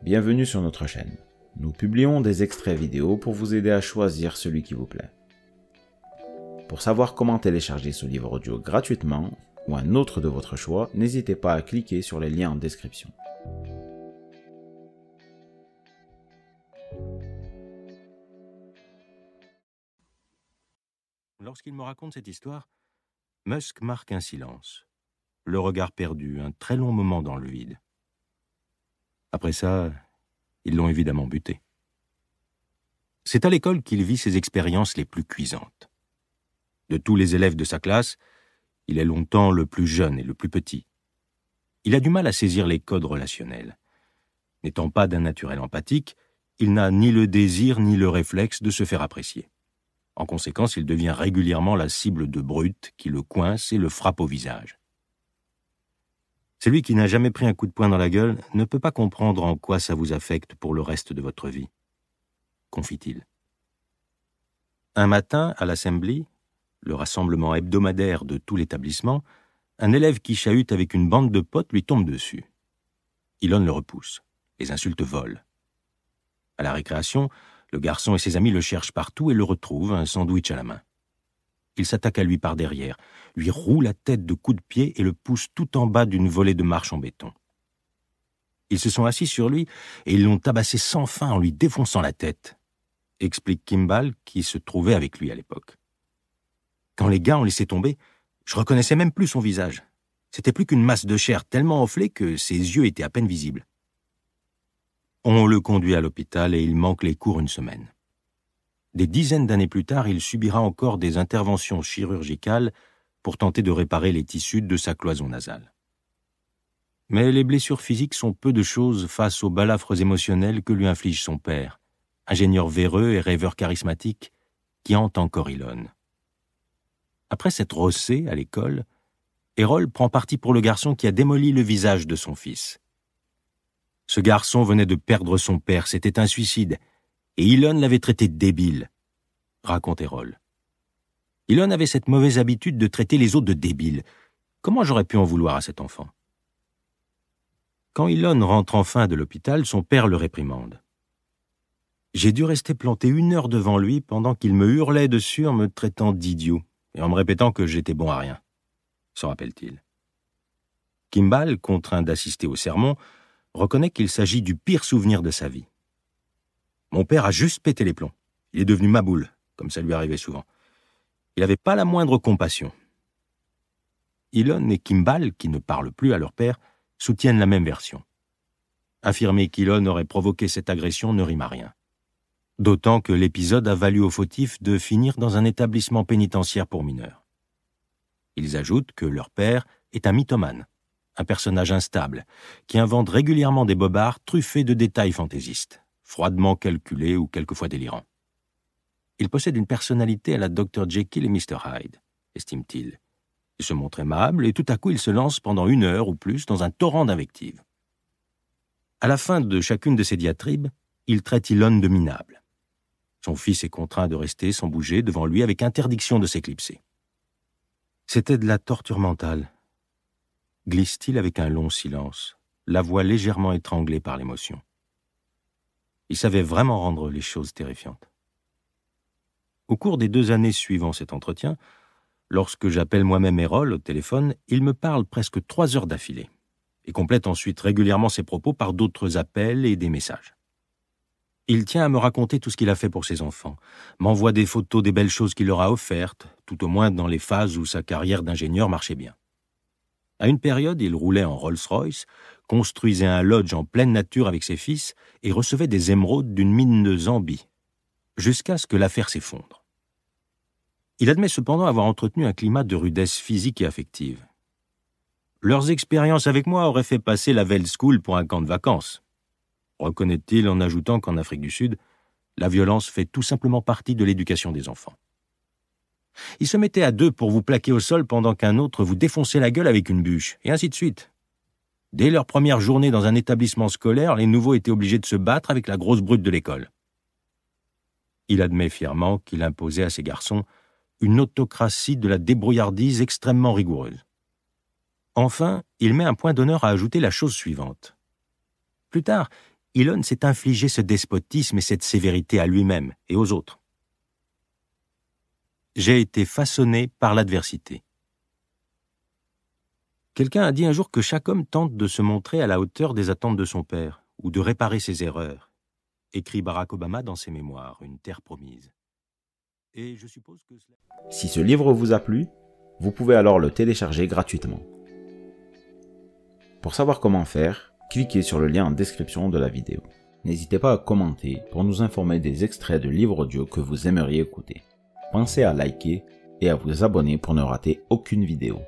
bienvenue sur notre chaîne. Nous publions des extraits vidéo pour vous aider à choisir celui qui vous plaît. Pour savoir comment télécharger ce livre audio gratuitement, ou un autre de votre choix, n'hésitez pas à cliquer sur les liens en description. Lorsqu'il me raconte cette histoire, Musk marque un silence, le regard perdu, un très long moment dans le vide. Après ça, ils l'ont évidemment buté. C'est à l'école qu'il vit ses expériences les plus cuisantes. De tous les élèves de sa classe, il est longtemps le plus jeune et le plus petit. Il a du mal à saisir les codes relationnels. N'étant pas d'un naturel empathique, il n'a ni le désir ni le réflexe de se faire apprécier. En conséquence, il devient régulièrement la cible de brutes qui le coincent et le frappent au visage. Celui qui n'a jamais pris un coup de poing dans la gueule ne peut pas comprendre en quoi ça vous affecte pour le reste de votre vie, confie-t-il. Un matin, à l'Assembly, le rassemblement hebdomadaire de tout l'établissement, un élève qui chahute avec une bande de potes lui tombe dessus. Elon le repousse. Les insultes volent. À la récréation, le garçon et ses amis le cherchent partout et le retrouvent, un sandwich à la main. Il s'attaque à lui par derrière, lui roule la tête de coups de pied et le pousse tout en bas d'une volée de marche en béton. Ils se sont assis sur lui et ils l'ont tabassé sans fin en lui défonçant la tête, explique Kimball, qui se trouvait avec lui à l'époque. Quand les gars ont laissé tomber, je reconnaissais même plus son visage. C'était plus qu'une masse de chair tellement enflée que ses yeux étaient à peine visibles. On le conduit à l'hôpital et il manque les cours une semaine. Des dizaines d'années plus tard, il subira encore des interventions chirurgicales pour tenter de réparer les tissus de sa cloison nasale. Mais les blessures physiques sont peu de choses face aux balafres émotionnels que lui inflige son père, ingénieur véreux et rêveur charismatique, qui hante encore Elon. Après s'être rossé à l'école, Errol prend parti pour le garçon qui a démoli le visage de son fils. Ce garçon venait de perdre son père, c'était un suicide, et Elon l'avait traité de débile, raconte Errol. Elon avait cette mauvaise habitude de traiter les autres de débiles. Comment j'aurais pu en vouloir à cet enfant? Quand Elon rentre enfin de l'hôpital, son père le réprimande. J'ai dû rester planté 1 heure devant lui pendant qu'il me hurlait dessus en me traitant d'idiot et en me répétant que j'étais bon à rien, se rappelle-t-il. Kimball, contraint d'assister au sermon, reconnaît qu'il s'agit du pire souvenir de sa vie. Mon père a juste pété les plombs. Il est devenu maboule, comme ça lui arrivait souvent. Il n'avait pas la moindre compassion. Elon et Kimball, qui ne parlent plus à leur père, soutiennent la même version. Affirmer qu'Elon aurait provoqué cette agression ne rime à rien. D'autant que l'épisode a valu aux fautifs de finir dans un établissement pénitentiaire pour mineurs. Ils ajoutent que leur père est un mythomane, un personnage instable, qui invente régulièrement des bobards truffés de détails fantaisistes, froidement calculés ou quelquefois délirants. Il possède une personnalité à la Dr. Jekyll et Mr. Hyde, estime-t-il. Il se montre aimable et tout à coup il se lance pendant 1 heure ou plus dans un torrent d'invectives. À la fin de chacune de ces diatribes, il traite Elon de minable. Son fils est contraint de rester sans bouger devant lui avec interdiction de s'éclipser. C'était de la torture mentale, glisse-t-il avec un long silence, la voix légèrement étranglée par l'émotion. Il savait vraiment rendre les choses terrifiantes. Au cours des 2 années suivant cet entretien, lorsque j'appelle moi-même Errol au téléphone, il me parle presque 3 heures d'affilée et complète ensuite régulièrement ses propos par d'autres appels et des messages. Il tient à me raconter tout ce qu'il a fait pour ses enfants, m'envoie des photos des belles choses qu'il leur a offertes, tout au moins dans les phases où sa carrière d'ingénieur marchait bien. À une période, il roulait en Rolls-Royce, construisait un lodge en pleine nature avec ses fils et recevait des émeraudes d'une mine de Zambie, jusqu'à ce que l'affaire s'effondre. Il admet cependant avoir entretenu un climat de rudesse physique et affective. Leurs expériences avec moi auraient fait passer la Veld School pour un camp de vacances, reconnaît-il en ajoutant qu'en Afrique du Sud, la violence fait tout simplement partie de l'éducation des enfants. Ils se mettaient à 2 pour vous plaquer au sol pendant qu'un autre vous défonçait la gueule avec une bûche, et ainsi de suite. Dès leur première journée dans un établissement scolaire, les nouveaux étaient obligés de se battre avec la grosse brute de l'école. Il admet fièrement qu'il imposait à ses garçons une autocratie de la débrouillardise extrêmement rigoureuse. Enfin, il met un point d'honneur à ajouter la chose suivante. Plus tard, Elon s'est infligé ce despotisme et cette sévérité à lui-même et aux autres. J'ai été façonné par l'adversité. Quelqu'un a dit un jour que chaque homme tente de se montrer à la hauteur des attentes de son père, ou de réparer ses erreurs, écrit Barack Obama dans ses mémoires, Une terre promise. Et je suppose que cela... Si ce livre vous a plu, vous pouvez alors le télécharger gratuitement. Pour savoir comment faire, cliquez sur le lien en description de la vidéo. N'hésitez pas à commenter pour nous informer des extraits de livres audio que vous aimeriez écouter. Pensez à liker et à vous abonner pour ne rater aucune vidéo.